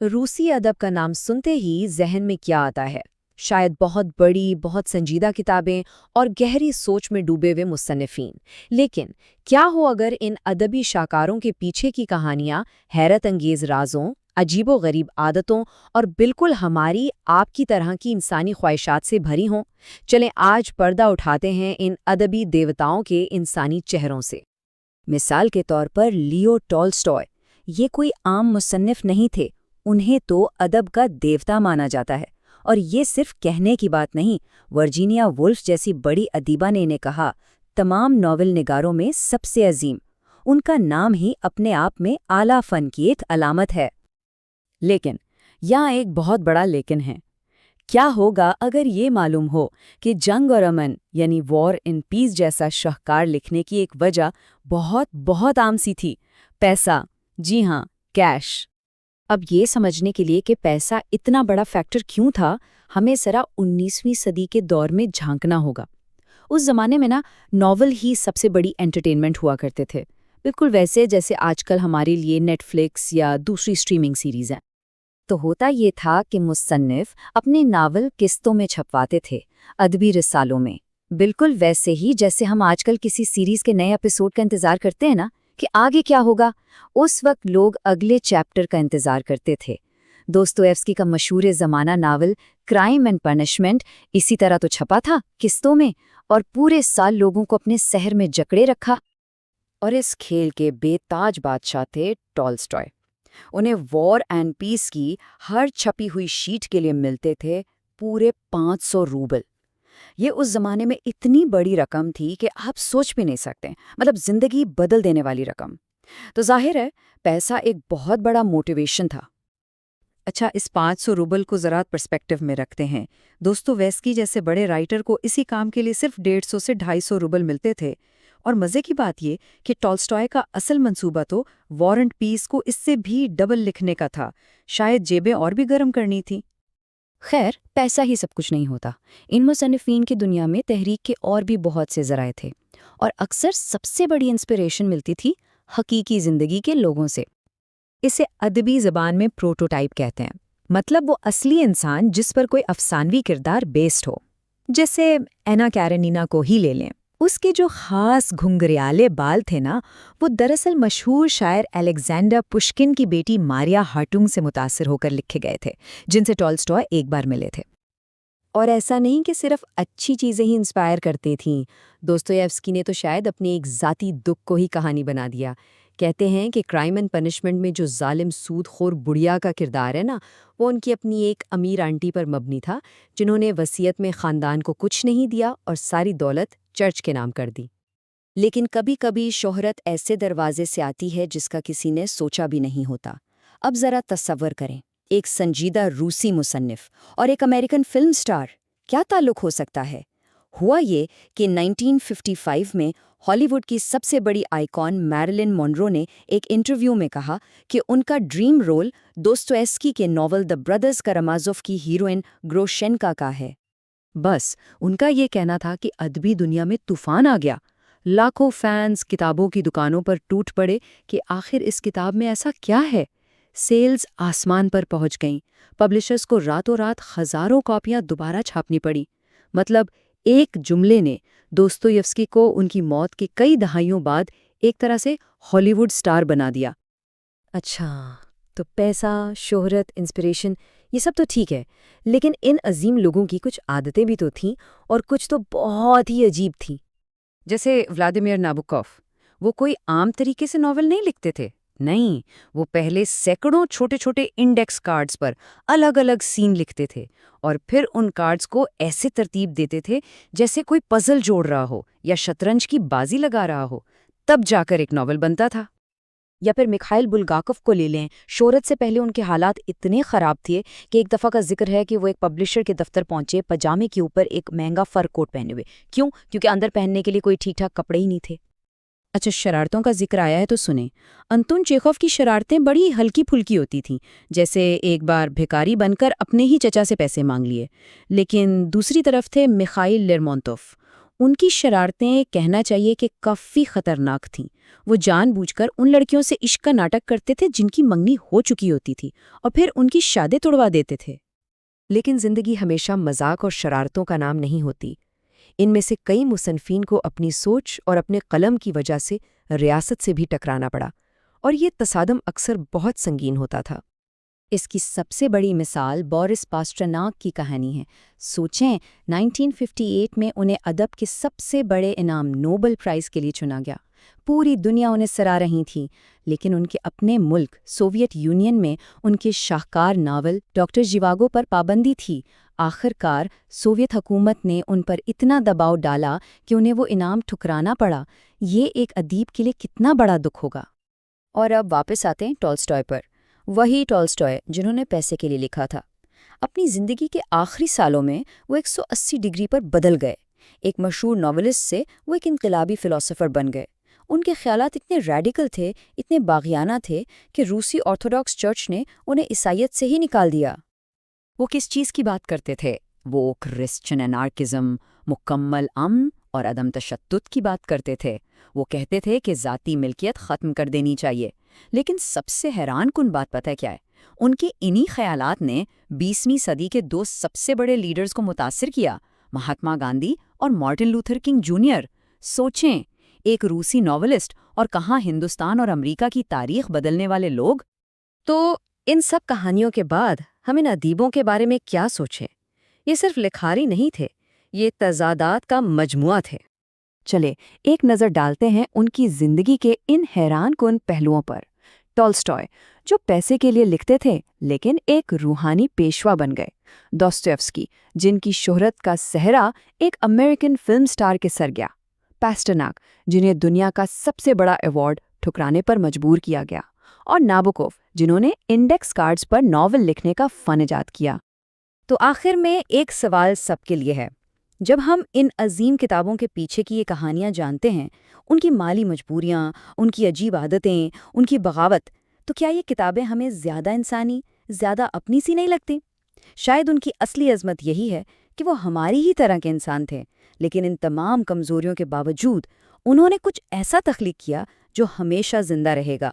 रूसी अदब का नाम सुनते ही जहन में क्या आता है? शायद बहुत बड़ी, बहुत संजीदा किताबें और गहरी सोच में डूबे हुए मुसन्निफीन। लेकिन क्या हो अगर इन अदबी शाकारों के पीछे की कहानियां हैरत अंगेज राजों, अजीबो-गरीब आदतों और बिल्कुल हमारी आपकी तरह की इंसानी ख्वाहिशात से भरी हों? चलें आज पर्दा उठाते हैं इन अदबी देवताओं के इंसानी चेहरों से। मिसाल के तौर पर लियो टॉल्स्टॉय, ये कोई आम मुसन्निफ नहीं थे। उन्हें तो अदब का देवता माना जाता है। और ये सिर्फ कहने की बात नहीं, वर्जीनिया वुल्फ जैसी बड़ी अदीबा ने इन्हें कहा, तमाम नॉवेल निगारों में सबसे अजीम। उनका नाम ही अपने आप में आला फन की एक अलामत है। लेकिन यहाँ एक बहुत बड़ा लेकिन है। क्या होगा अगर ये मालूम हो कि जंग और अमन यानी वॉर इन पीस जैसा शाहकार लिखने की एक वजह बहुत बहुत आम सी थी, पैसा। जी हाँ, कैश। अब ये समझने के लिए कि पैसा इतना बड़ा फैक्टर क्यों था, हमें जरा 19वीं सदी के दौर में झांकना होगा। उस जमाने में नॉवल ही सबसे बड़ी एंटरटेनमेंट हुआ करते थे, बिल्कुल वैसे जैसे आजकल हमारे लिए नेटफ्लिक्स या दूसरी स्ट्रीमिंग सीरीज हैं। तो होता ये था कि मुसन्निफ अपने नावल किस्तों में छपवाते थे, अदबी रिसालों में, बिल्कुल वैसे ही जैसे हम आजकल किसी सीरीज के नए एपिसोड का इंतजार करते हैं कि आगे क्या होगा। उस वक्त लोग अगले चैप्टर का इंतजार करते थे। दोस्तोयेव्स्की का मशहूर ज़माना नावल क्राइम एंड पनिशमेंट इसी तरह तो छपा था किस्तों में, और पूरे साल लोगों को अपने शहर में जकड़े रखा। और इस खेल के बेताज बादशाह थे टॉल्स्टॉय। उन्हें वॉर एंड पीस की हर छपी हुई शीट के लिए मिलते थे पूरे 500 रूबल। ये उस जमाने में इतनी बड़ी रकम थी कि आप सोच भी नहीं सकते, मतलब जिंदगी बदल देने वाली रकम। तो जाहिर है पैसा एक बहुत बड़ा मोटिवेशन था। अच्छा, इस 500 रूबल को जरा पर्सपेक्टिव में रखते हैं। दोस्तोयेव्स्की जैसे बड़े राइटर को इसी काम के लिए सिर्फ 150 से 250 रूबल मिलते थे। और मजे की बात ये कि टॉल्स्टॉय का असल मंसूबा तो वॉर एंड पीस को इससे भी डबल लिखने का था, शायद जेबें और भी गर्म करनी थी। खैर, पैसा ही सब कुछ नहीं होता। इन मुसन्निफीन की दुनिया में तहरीक के और भी बहुत से ज़राए थे, और अक्सर सबसे बड़ी इंस्पिरेशन मिलती थी हकीकी ज़िंदगी के लोगों से। इसे अदबी ज़बान में प्रोटोटाइप कहते हैं, मतलब वो असली इंसान जिस पर कोई अफसानवी किरदार बेस्ड हो। जैसे एना कैरेनिना को ही ले लें। उसके जो खास घुंघरियाले बाल थे वो दरअसल मशहूर शायर अलेक्जेंडर पुश्किन की बेटी मारिया हार्टुंग से मुतासिर होकर लिखे गए थे, जिनसे टॉल्स्टॉय एक बार मिले थे। और ऐसा नहीं कि सिर्फ अच्छी चीज़ें ही इंस्पायर करती थीं। दोस्तोयेव्स्की ने तो शायद अपने एक ज़ाती दुख को ही कहानी बना दिया। कहते हैं कि क्राइम एंड पनिशमेंट में जो जालिम सूदखोर बुढ़िया का किरदार है वो उनकी अपनी एक अमीर आंटी पर मबनी था, जिन्होंने वसीयत में ख़ानदान को कुछ नहीं दिया और सारी दौलत चर्च के नाम कर दी। लेकिन कभी कभी शोहरत ऐसे दरवाजे से आती है जिसका किसी ने सोचा भी नहीं होता। अब ज़रा तस्वर करें, एक संजीदा रूसी मुसन्निफ और एक अमेरिकन फिल्म स्टार, क्या ताल्लुक हो सकता है? हुआ ये कि 1955 में हॉलीवुड की सबसे बड़ी आइकॉन मैरिलिन मोनरो ने एक इंटरव्यू में कहा कि उनका ड्रीम रोल दोस्तोयेव्स्की के नॉवल द ब्रदर्स करामाज़ोव की हीरोइन ग्रोशेन्का का है। बस उनका ये कहना था कि अदबी दुनिया में तूफान आ गया। लाखों फैंस किताबों की दुकानों पर टूट पड़े कि आखिर इस किताब में ऐसा क्या है। सेल्स आसमान पर पहुंच गईं। पब्लिशर्स को रातों रात हजारों कॉपियां दोबारा छापनी पड़ी। मतलब एक जुमले ने दोस्तोयेव्स्की को उनकी मौत के कई दहाइयों बाद एक तरह से हॉलीवुड स्टार बना दिया। अच्छा, तो पैसा, शोहरत, इंस्पिरेशन, ये सब तो ठीक है, लेकिन इन अजीम लोगों की कुछ आदतें भी तो थीं, और कुछ तो बहुत ही अजीब थीं। जैसे व्लादिमीर नाबोकोव, वो कोई आम तरीके से नॉवल नहीं लिखते थे। नहीं, वो पहले सैकड़ों छोटे छोटे इंडेक्स कार्ड्स पर अलग अलग सीन लिखते थे, और फिर उन कार्ड्स को ऐसे तरतीब देते थे जैसे कोई पजल जोड़ रहा हो या शतरंज की बाजी लगा रहा हो, तब जाकर एक नॉवल बनता था। या फिर मिखाइल बुल्गाकोव को ले लें। शोहरत से पहले उनके हालात इतने ख़राब थे कि एक दफ़ा का जिक्र है कि वो एक पब्लिशर के दफ्तर पहुंचे पजामे के ऊपर एक महंगा फर कोट पहने हुए। क्यों? क्योंकि अंदर पहनने के लिए कोई ठीक ठाक कपड़े ही नहीं थे। अच्छा, शरारतों का जिक्र आया है तो सुने। अंतोन चेखोव की शरारतें बड़ी हल्की फुल्की होती थीं, जैसे एक बार भिखारी बनकर अपने ही चचा से पैसे मांग लिए। लेकिन दूसरी तरफ थे मिखाइल लेरमोंतोव। ان کی شرارتیں کہنا چاہیے کہ کافی خطرناک تھیں۔ وہ جان بوجھ کر ان لڑکیوں سے عشق کا ناٹک کرتے تھے جن کی منگنی ہو چکی ہوتی تھی، اور پھر ان کی شادی توڑوا دیتے تھے۔ لیکن زندگی ہمیشہ مذاق اور شرارتوں کا نام نہیں ہوتی۔ ان میں سے کئی مصنفین کو اپنی سوچ اور اپنے قلم کی وجہ سے ریاست سے بھی ٹکرانا پڑا، اور یہ تصادم اکثر بہت سنگین ہوتا تھا۔ اس کی سب سے بڑی مثال بورس پاسٹرناک کی کہانی ہے۔ سوچیں، 1958 میں انہیں ادب کے سب سے بڑے انعام نوبل پرائز کے لیے چنا گیا۔ پوری دنیا انہیں سراہ رہی تھی، لیکن ان کے اپنے ملک سوویت یونین میں ان کے شاہکار ناول ڈاکٹر ژیواگو پر پابندی تھی۔ آخر کار سوویت حکومت نے ان پر اتنا دباؤ ڈالا کہ انہیں وہ انعام ٹھکرانا پڑا۔ یہ ایک ادیب کے لیے کتنا بڑا دکھ ہوگا۔ اور اب واپس آتے ہیں ٹالسٹائے پر، وہی ٹالسٹائے جنہوں نے پیسے کے لیے لکھا تھا۔ اپنی زندگی کے آخری سالوں میں وہ 180 ڈگری پر بدل گئے۔ ایک مشہور ناولسٹ سے وہ ایک انقلابی فلسفر بن گئے۔ ان کے خیالات اتنے ریڈیکل تھے، اتنے باغیانہ تھے کہ روسی آرتھوڈاکس چرچ نے انہیں عیسائیت سے ہی نکال دیا۔ وہ کس چیز کی بات کرتے تھے؟ وہ کرسچن انارکزم، مکمل امن اور عدم تشدد کی بات کرتے تھے۔ وہ کہتے تھے کہ ذاتی ملکیت ختم کر دینی چاہیے۔ لیکن سب سے حیران کن بات پتہ کیا ہے؟ ان کے انہی خیالات نے 20ویں صدی کے دو سب سے بڑے لیڈرز کو متاثر کیا، مہاتما گاندھی اور مارٹن لوتھر کنگ جونیئر۔ سوچیں، ایک روسی ناولسٹ اور کہاں ہندوستان اور امریکہ کی تاریخ بدلنے والے لوگ۔ تو ان سب کہانیوں کے بعد ہم ان ادیبوں کے بارے میں کیا سوچیں؟ یہ صرف لکھاری نہیں تھے، یہ تضادات کا مجموعہ تھے۔ چلے ایک نظر ڈالتے ہیں ان کی زندگی کے ان حیران کن پہلوؤں پر۔ ٹالسٹائے، جو پیسے کے لیے لکھتے تھے لیکن ایک روحانی پیشوا بن گئے۔ دوستویفسکی، جن کی شہرت کا صحرا ایک امریکن فلم سٹار کے سر گیا۔ پاسٹرناک، جنہیں دنیا کا سب سے بڑا ایوارڈ ٹھکرانے پر مجبور کیا گیا۔ اور نابوکوف، جنہوں نے انڈیکس کارڈز پر ناول لکھنے کا فن ایجاد کیا۔ تو آخر میں ایک سوال سب کے لیے ہے۔ جب ہم ان عظیم کتابوں کے پیچھے کی یہ کہانیاں جانتے ہیں، ان کی مالی مجبوریاں، ان کی عجیب عادتیں، ان کی بغاوت، تو کیا یہ کتابیں ہمیں زیادہ انسانی، زیادہ اپنی سی نہیں لگتی؟ شاید ان کی اصلی عظمت یہی ہے کہ وہ ہماری ہی طرح کے انسان تھے، لیکن ان تمام کمزوریوں کے باوجود انہوں نے کچھ ایسا تخلیق کیا جو ہمیشہ زندہ رہے گا۔